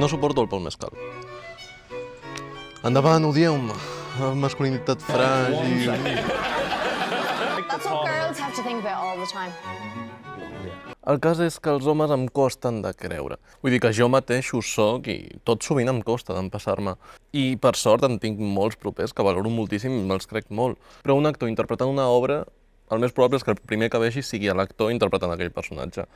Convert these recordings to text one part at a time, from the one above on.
No suporto el Paul Mescal. Endavant, odieu-me. Masculinitat fràgil. That's what girls have to think about all the time. El cas és que els homes em costen de creure. Vull dir que jo mateix ho soc i tot sovint em costa d'empassar-me. I per sort en tinc molts propers que valoro moltíssim i me'ls crec molt. Però un actor interpretant una obra, el més probable és que el primer que vegi sigui l'actor interpretant aquell personatge.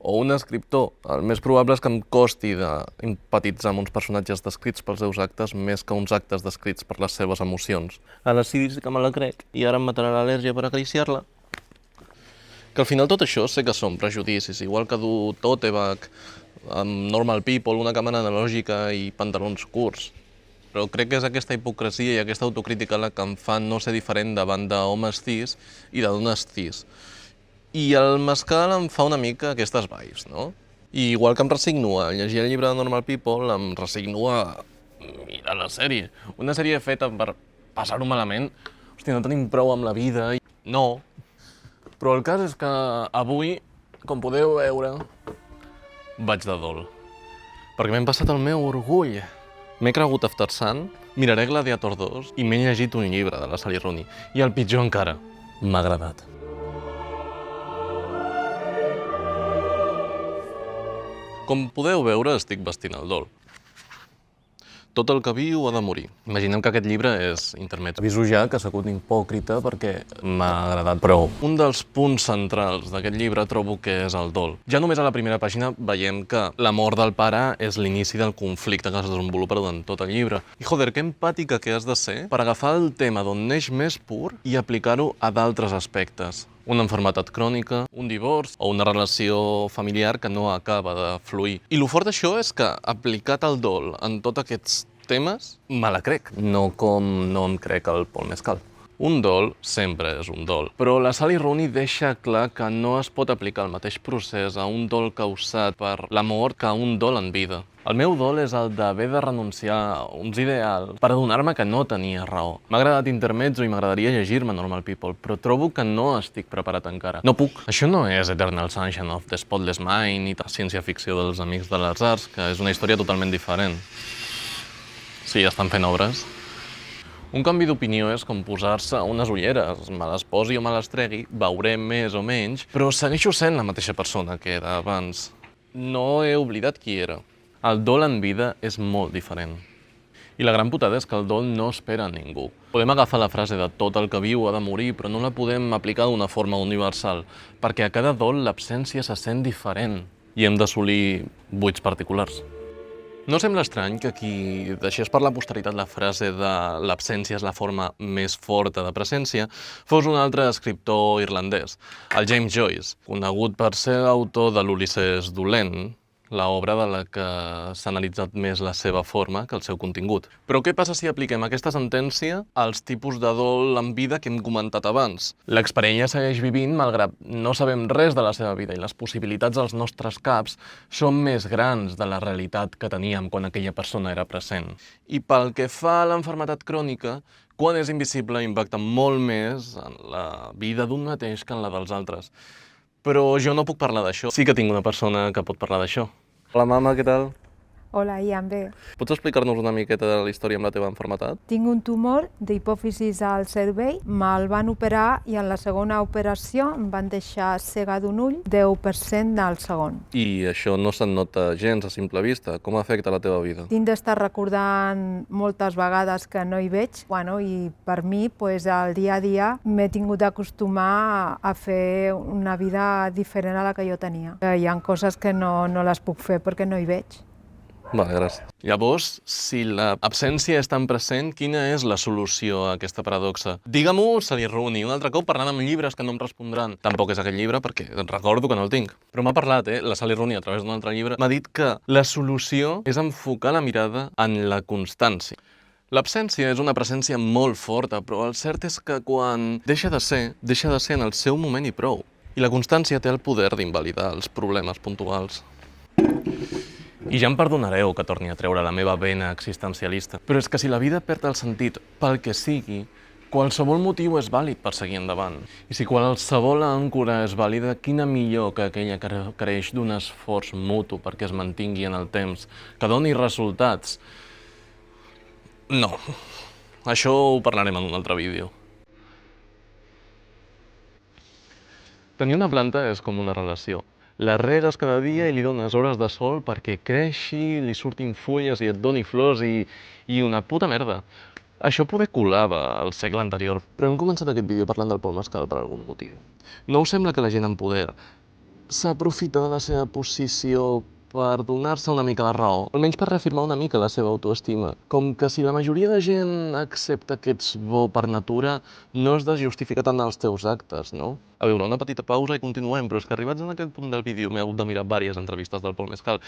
O un escriptor, el més probable és que em costi d'empatitzar amb uns personatges descrits pels seus actes més que uns actes descrits per les seves emocions. Ara sí que me la crec i ara em matarà l'al·lèrgia per acariciar-la. Que al final tot això sé que són prejudicis, igual que dur tote bag amb normal people, una càmera analògica i pantalons curts. Però crec que és aquesta hipocresia i aquesta autocrítica la que em fan no ser diferent davant d'homes cis i de dones cis. I el mescal em fa una mica aquestes vibes, no? I igual que em resigno a llegir el llibre de Normal People, em resigno a mirar la sèrie. Una sèrie feta per passar-ho malament. Hòstia, no tenim prou amb la vida. No. Però el cas és que avui, com podeu veure, vaig de dol. Perquè m'he passat el meu orgull. M'he cregut After Sun, miraré Gladiator 2 i m'he llegit un llibre de la Sally Rooney. I el pitjor encara, m'ha agradat. Com podeu veure, estic vestint el dol. Tot el que viu ha de morir. Imaginem que aquest llibre és intermezzo. Aviso ja que sóc un hipòcrita perquè m'ha agradat prou. Un dels punts centrals d'aquest llibre trobo que és el dol. Ja només a la primera pàgina veiem que la mort del pare és l'inici del conflicte que es desenvolupa durant tot el llibre. I joder, que empàtica que has de ser per agafar el tema d'on neix més pur i aplicar-ho a d'altres aspectes. Una malaltia crònica, un divorç o una relació familiar que no acaba de fluir. I lo fort d'això és que, aplicat al dol en tots aquests temes, me la crec. No com no em crec el Paul Mescal. Un dol sempre és un dol, però la Sally Rooney deixa clar que no es pot aplicar el mateix procés a un dol causat per la mort que a un dol en vida. El meu dol és el d'haver de renunciar a uns ideals per adonar-me que no tenia raó. M'ha agradat Intermezzo i m'agradaria llegir-me Normal People, però trobo que no estic preparat encara. No puc. Això no és Eternal Sunshine of the Spotless Mind ni la ciència-ficció dels Amics de les Arts, que és una història totalment diferent. Sí, estan fent obres. Un canvi d'opinió és com posar-se unes ulleres. Me les posi o me les tregui, veuré més o menys, però segueixo sent la mateixa persona que era abans. No he oblidat qui era. El dol en vida és molt diferent. I la gran putada és que el dol no espera a ningú. Podem agafar la frase de tot el que viu ha de morir, però no la podem aplicar d'una forma universal, perquè a cada dol l'absència se sent diferent i hem d'assolir buits particulars. No sembla estrany que qui deixés per la posteritat la frase de l'absència és la forma més forta de presència fos un altre escriptor irlandès, el James Joyce, conegut per ser autor de l'Ulisses dolent, l'obra de la que s'ha analitzat més la seva forma que el seu contingut. Però què passa si apliquem aquesta sentència als tipus de dol en vida que hem comentat abans? L'exparella segueix vivint malgrat no sabem res de la seva vida i les possibilitats als nostres caps són més grans de la realitat que teníem quan aquella persona era present. I pel que fa a l'enfermetat crònica, quan és invisible impacta molt més en la vida d'un mateix que en la dels altres. Però jo no puc parlar d'això. Sí que tinc una persona que pot parlar d'això. Hola, mama, què tal? Hola, Ian, bé. Pots explicar-nos una miqueta de la història amb la teva malaltia? Tinc un tumor d'hipòfisis al cervell, me'l van operar i en la segona operació em van deixar cega d'un ull, 10% al segon. I això no se'n nota gens a simple vista. Com afecta la teva vida? Tinc d'estar recordant moltes vegades que no hi veig, i per mi, el dia a dia, m'he tingut d'acostumar a fer una vida diferent a la que jo tenia. Hi ha coses que no les puc fer perquè no hi veig. Vale, gràcies. Llavors, si l'absència és tan present, quina és la solució a aquesta paradoxa? Digue-m'ho, Sally Rooney, un altre cop parlant amb llibres que no em respondran. Tampoc és aquest llibre perquè recordo que no el tinc. Però m'ha parlat, la Sally Rooney, a través d'un altre llibre, m'ha dit que la solució és enfocar la mirada en la constància. L'absència és una presència molt forta, però el cert és que quan deixa de ser en el seu moment i prou. I la constància té el poder d'invalidar els problemes puntuals. I ja em perdonareu que torni a treure la meva vena existencialista, però és que si la vida perd el sentit pel que sigui, qualsevol motiu és vàlid per seguir endavant. I si qualsevol àncora és vàlida, quina millor que aquella que requereix d'un esforç mutu perquè es mantingui en el temps, que doni resultats? No. Això ho parlarem en un altre vídeo. Tenir una planta és com una relació. La regues cada dia i li dones hores de sol perquè creixi, li surtin fulles i et doni flors i una puta merda. Això poder colava al segle anterior, però hem començat aquest vídeo parlant del Paul Mescal per algun motiu. No us sembla que la gent amb poder s'aprofita de la seva posició per donar-se una mica la raó, almenys per reafirmar una mica la seva autoestima? Com que si la majoria de gent accepta que ets bo per natura, no has de justificar tant els teus actes, no? A veure, una petita pausa i continuem, però és que arribats en aquest punt del vídeo m'he hagut de mirar diverses entrevistes del Paul Mescal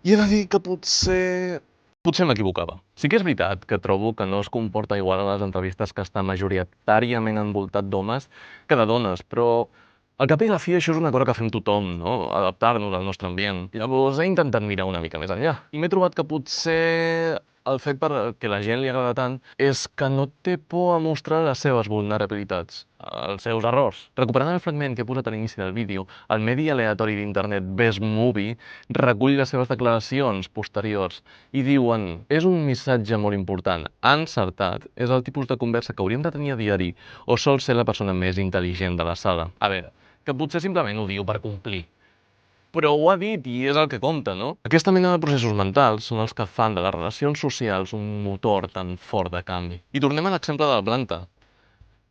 i he de dir que potser m'equivocava. Sí que és veritat que trobo que no es comporta igual a les entrevistes que està majoritàriament envoltat d'homes que de dones, però al cap i a la fi això és una cosa que fem tothom, no? Adaptar-nos al nostre ambient. Llavors he intentat mirar una mica més enllà i m'he trobat que potser el fet que la gent li agrada tant és que no té por a mostrar les seves vulnerabilitats, els seus errors. Recuperant el fragment que he posat a l'inici del vídeo, el medi aleatori d'internet Best Movie recull les seves declaracions posteriors i diuen: és un missatge molt important, ha encertat, és el tipus de conversa que hauríem de tenir a diari o sol ser la persona més intel·ligent de la sala. A veure, que potser simplement ho diu per complir, però ho ha dit i és el que compta, no? Aquesta mena de processos mentals són els que fan de les relacions socials un motor tan fort de canvi. I tornem a l'exemple de la planta.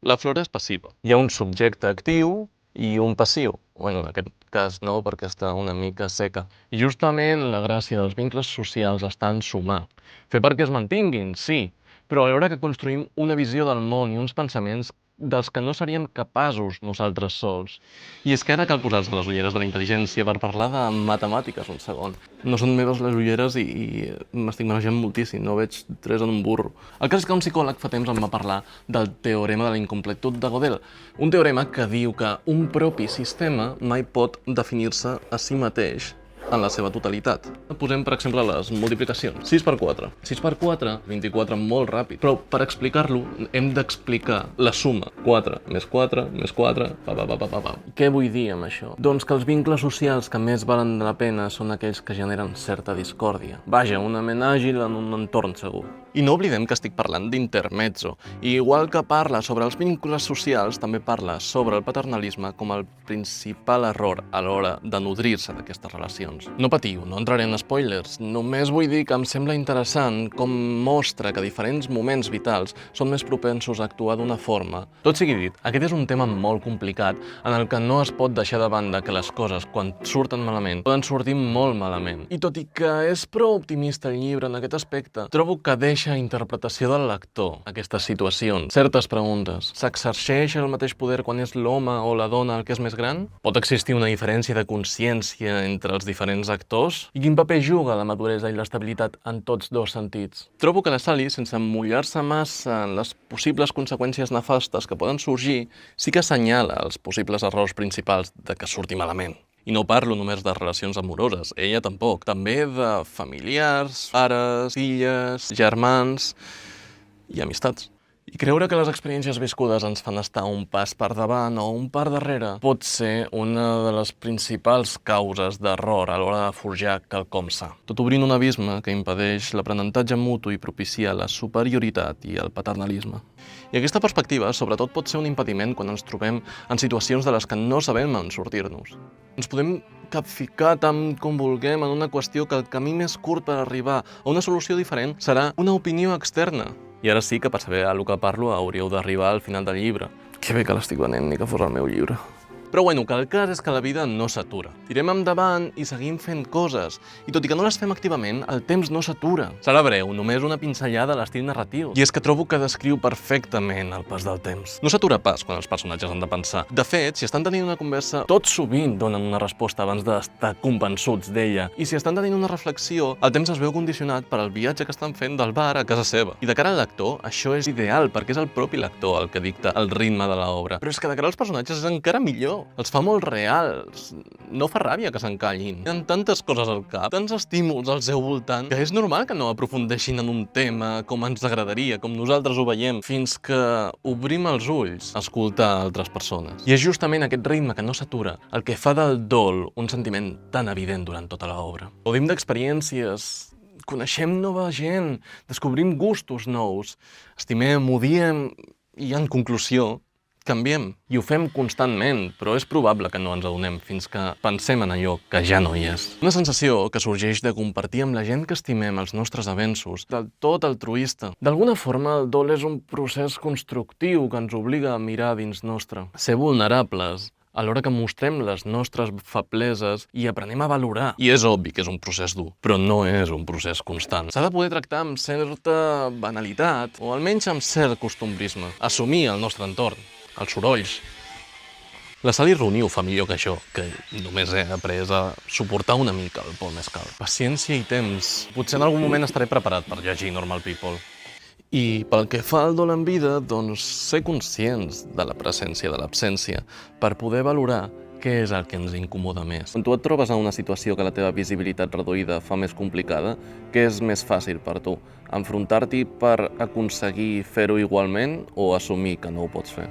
La flora és passiva. Hi ha un subjecte actiu i un passiu. Bueno, en aquest cas no, perquè està una mica seca. I justament la gràcia dels vincles socials està en sumar. Fer perquè es mantinguin, sí, però alhora que construïm una visió del món i uns pensaments dels que no seríem capaços nosaltres sols. I és que ara cal posar-se les ulleres de la intel·ligència per parlar de matemàtiques un segon. No són meves les ulleres i m'estic manejant moltíssim, no veig tres en un burro. El cas és que un psicòleg fa temps em va parlar del teorema de la incompletud de Gödel, un teorema que diu que un propi sistema mai pot definir-se a si mateix en la seva totalitat. Posem, per exemple, les multiplicacions. 6 per 4. 6 per 4, 24 molt ràpid. Però per explicar-lo hem d'explicar la suma. 4 més 4 més 4, Què vull dir amb això? Doncs que els vincles socials que més valen la pena són aquells que generen certa discòrdia. Vaja, una ment àgil en un entorn segur. I no oblidem que estic parlant d'intermezzo. I igual que parla sobre els vincles socials, també parla sobre el paternalisme com el principal error a l'hora de nodrir-se d'aquestes relacions. No patiu, no entraré en spoilers, només vull dir que em sembla interessant com mostra que diferents moments vitals són més propensos a actuar d'una forma. Tot sigui dit, aquest és un tema molt complicat en el que no es pot deixar de banda que les coses, quan surten malament, poden sortir molt malament. I tot i que és prou optimista el llibre en aquest aspecte, trobo que deixa interpretació del lector aquestes situacions. Certes preguntes. S'exerceix el mateix poder quan és l'home o la dona el que és més gran? Pot existir una diferència de consciència entre els diferents actors? I quin paper juga la maduresa i l'estabilitat en tots dos sentits? Trobo que la Sally, sense emmullar-se massa en les possibles conseqüències nefastes que poden sorgir, sí que assenyala els possibles errors principals de que surti malament. I no parlo només de relacions amoroses, ella tampoc. També de familiars, pares, filles, germans i amistats. I creure que les experiències viscudes ens fan estar un pas per davant o un per darrere pot ser una de les principals causes d'error a l'hora de forjar quelcom sa. Tot obrint un abisme que impedeix l'aprenentatge mutu i propicia la superioritat i el paternalisme. I aquesta perspectiva, sobretot, pot ser un impediment quan ens trobem en situacions de les que no sabem en sortir-nos. Ens podem capficar tant com vulguem en una qüestió que el camí més curt per arribar a una solució diferent serà una opinió externa. I ara sí que per saber a lo que parlo hauríeu d'arribar al final del llibre. Que bé que l'estic venent, ni que fos el meu llibre. Però bueno, que el cas és que la vida no s'atura. Tirem endavant i seguim fent coses. I tot i que no les fem activament, el temps no s'atura. Serà breu, només una pinzellada a l'estil narratiu. I és que trobo que descriu perfectament el pas del temps. No s'atura pas quan els personatges han de pensar. De fet, si estan tenint una conversa, tot sovint donen una resposta abans d'estar convençuts d'ella. I si estan tenint una reflexió, el temps es veu condicionat per al viatge que estan fent del bar a casa seva. I de cara al lector, això és ideal, perquè és el propi lector el que dicta el ritme de l'obra. Però és que de cara als personatges és encara millor. els fa molt reals. No fa ràbia que s'encallin. Hi ha tantes coses al cap, tants estímuls al seu voltant, que és normal que no aprofundeixin en un tema com ens agradaria, com nosaltres ho veiem, fins que obrim els ulls a escoltar altres persones. I és justament aquest ritme que no s'atura el que fa del dol un sentiment tan evident durant tota l'obra. Gaudim d'experiències, coneixem nova gent, descobrim gustos nous, estimem, odiem i, en conclusió, canviem. I ho fem constantment, però és probable que no ens adonem fins que pensem en allò que ja no hi és. Una sensació que sorgeix de compartir amb la gent que estimem els nostres avenços, del tot altruista. D'alguna forma, el dol és un procés constructiu que ens obliga a mirar dins nostre, ser vulnerables, alhora que mostrem les nostres febleses i aprenem a valorar. I és obvi que és un procés dur, però no és un procés constant. S'ha de poder tractar amb certa banalitat, o almenys amb cert costumbrisme. Assumir el nostre entorn, els sorolls. La Sally Rooney ho fa millor que jo, que només he après a suportar una mica el Paul Mescal. Paciència i temps. Potser en algun moment estaré preparat per llegir Normal People. I pel que fa al dol en vida, doncs ser conscients de la presència de l'absència per poder valorar què és el que ens incomoda més. Quan tu et trobes en una situació que la teva visibilitat reduïda fa més complicada, què és més fàcil per tu? Enfrontar-t'hi per aconseguir fer-ho igualment o assumir que no ho pots fer?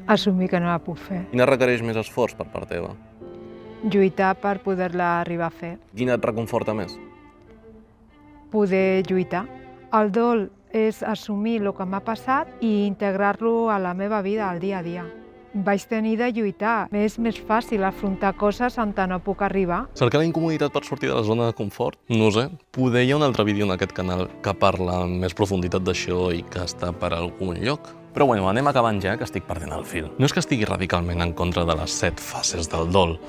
Assumir que no la puc fer. Quina requereix més esforç per part teva? Lluitar per poder-la arribar a fer. Quina et reconforta més? Poder lluitar. El dol és assumir el que m'ha passat i integrar-lo a la meva vida, al dia a dia. Vaig tenir de lluitar. És més fàcil afrontar coses on no puc arribar. Cercar la incomoditat per sortir de la zona de confort? No sé. Poder hi ha un altre vídeo en aquest canal que parla amb més profunditat d'això i que està per algun lloc. Però bueno, anem acabant ja, que estic perdent el fil. No és que estigui radicalment en contra de les 7 fases del dol,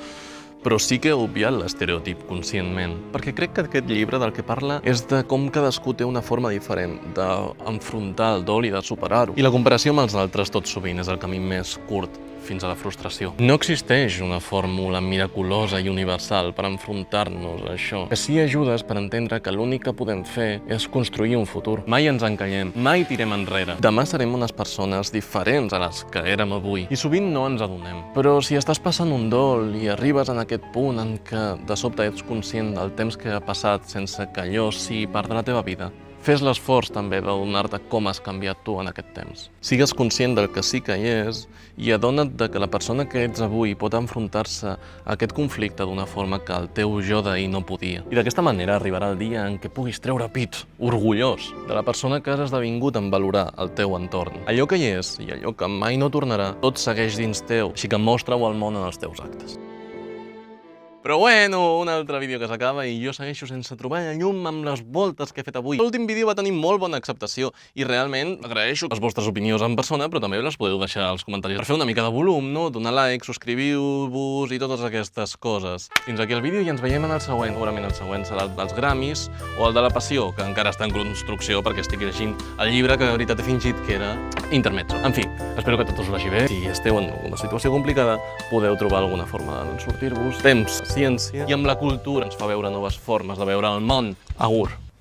però sí que he obviat l'estereotip conscientment, perquè crec que aquest llibre del que parla és de com cadascú té una forma diferent d'enfrontar el dol i de superar-ho. I la comparació amb els altres tot sovint és el camí més curt fins a la frustració. No existeix una fórmula miraculosa i universal per enfrontar-nos a això. Que sí ajudes per entendre que l'únic que podem fer és construir un futur. Mai ens encallem, mai tirem enrere. Demà serem unes persones diferents a les que érem avui i sovint no ens adonem. Però si estàs passant un dol i arribes en aquest punt en què de sobte ets conscient del temps que ha passat sense que allò sigui part de la teva vida, fes l'esforç també d'adonar-te com has canviat tu en aquest temps. Sigues conscient del que sí que hi és i adona't de que la persona que ets avui pot enfrontar-se a aquest conflicte d'una forma que el teu jo d'ahir no podia. I d'aquesta manera arribarà el dia en què puguis treure pit, orgullós, de la persona que has esdevingut en valorar el teu entorn. Allò que hi és i allò que mai no tornarà, tot segueix dins teu, així que mostra-ho al món en els teus actes. Però bueno, un altre vídeo que s'acaba i jo segueixo sense trobar la llum amb les voltes que he fet avui. L'últim vídeo va tenir molt bona acceptació i realment agraeixo les vostres opinions en persona, però també les podeu deixar als comentaris per fer una mica de volum, no? Donar like, subscriviu-vos i totes aquestes coses. Fins aquí el vídeo i ens veiem en el següent. Segurament el següent serà el dels Grammys o el de la Passió, que encara està en construcció perquè estic llegint el llibre que de veritat he fingit que era intermezzo. En fi, espero que tot us vagi bé. Si esteu en una situació complicada, podeu trobar alguna forma de sortir-vos. Temps, ciència i amb la cultura ens fa veure noves formes de veure el món. Agur.